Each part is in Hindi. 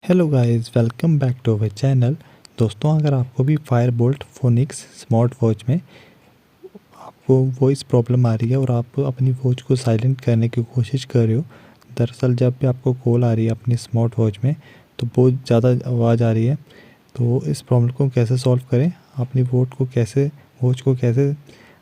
Hello guys, welcome back to our channel. दोस्तों, अगर आपको भी फायरबोल्ट फोनिक्स स्मार्ट वॉच में आपको वॉइस प्रॉब्लम आ रही है और आप अपनी वॉच को साइलेंट करने की कोशिश कर रहे हो, दरअसल जब भी आपको कॉल आ रही है अपनी स्मार्ट वॉच में तो बहुत ज़्यादा आवाज़ आ रही है। तो इस प्रॉब्लम को कैसे सॉल्व करें, अपनी वॉच को कैसे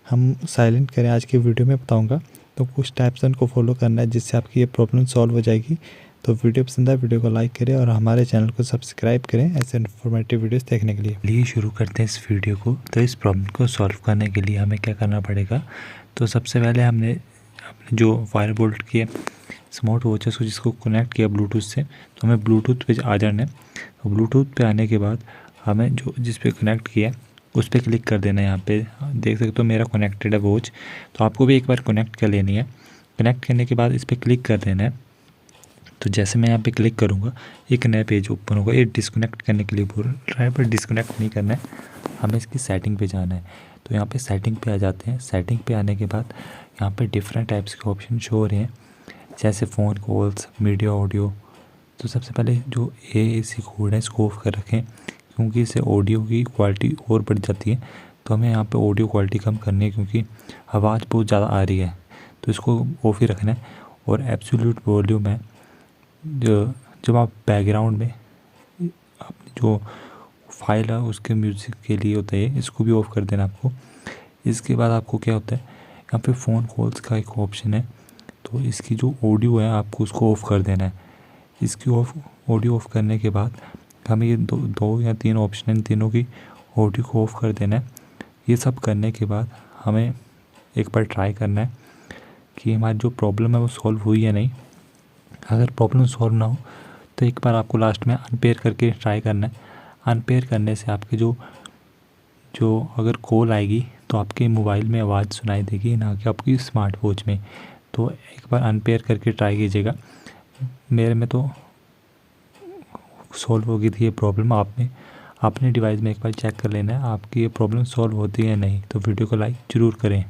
हम साइलेंट करें, आज की वीडियो में बताऊँगा। तो कुछ स्टेप्स उनको फॉलो करना है जिससे आपकी ये प्रॉब्लम सॉल्व हो जाएगी। तो वीडियो पसंद है, वीडियो को लाइक करें और हमारे चैनल को सब्सक्राइब करें ऐसे इन्फॉर्मेटिव वीडियोस देखने के लिए। शुरू करते हैं इस वीडियो को। तो इस प्रॉब्लम को सॉल्व करने के लिए हमें क्या करना पड़ेगा, तो सबसे पहले हमने अपने जो फायरबोल्ट की स्मार्ट वॉच है जिसको कनेक्ट किया ब्लूटूथ से, तो हमें ब्लूटूथ पे आ जाना है। तो ब्लूटूथ पे आने के बाद हमें जो जिस पे कनेक्ट किया उस पर क्लिक कर देना है। यहाँ पे देख सकते हो मेरा कनेक्टेड है वॉच, तो आपको भी एक बार कनेक्ट कर लेनी है। कनेक्ट करने के बाद इस पर क्लिक कर देना है। तो जैसे मैं यहाँ पे क्लिक करूँगा एक नया पेज ओपन होगा। ये डिस्कनेक्ट करने के लिए बोल रहा है, पर डिस्कनेक्ट नहीं करना है, हमें इसकी सेटिंग पे जाना है। तो यहाँ पे सेटिंग पे आ जाते हैं। सेटिंग पे आने के बाद यहाँ पे डिफरेंट टाइप्स के ऑप्शन शो हो रहे हैं, जैसे फ़ोन कॉल्स, मीडिया, ऑडियो। तो सबसे पहले जो AAC कोड है इसको ऑफ कर रखें, क्योंकि इससे ऑडियो की क्वालिटी और बढ़ जाती है। तो हमें यहाँ पे ऑडियो क्वालिटी कम करनी है, क्योंकि आवाज़ बहुत ज़्यादा आ रही है, तो इसको ऑफ ही रखना है। और एब्सोल्यूट वॉल्यूम है, जब आप बैकग्राउंड में अपनी जो फाइल है उसके म्यूज़िक के लिए होता है, इसको भी ऑफ़ कर देना आपको। इसके बाद आपको क्या होता है, यहाँ पे फ़ोन कॉल्स का एक ऑप्शन है, तो इसकी जो ऑडियो है आपको उसको ऑफ़ कर देना है। इसकी ऑडियो ऑफ़ करने के बाद हमें ये दो या तीन ऑप्शन है, इन तीनों की ऑडियो को ऑफ़ कर देना है। ये सब करने के बाद हमें एक बार ट्राई करना है कि हमारी जो प्रॉब्लम है वो सॉल्व हुई या नहीं। अगर प्रॉब्लम सॉल्व ना हो तो एक बार आपको लास्ट में अनपेयर करके ट्राई करना है। अनपेयर करने से आपके जो अगर कॉल आएगी तो आपके मोबाइल में आवाज़ सुनाई देगी, ना कि आपकी स्मार्ट वॉच में। तो एक बार अनपेयर करके ट्राई कीजिएगा। मेरे में तो सॉल्व हो गई थी ये प्रॉब्लम। अपने डिवाइस में एक बार चेक कर लेना है आपकी ये प्रॉब्लम सॉल्व होती है या नहीं। तो वीडियो को लाइक ज़रूर करें।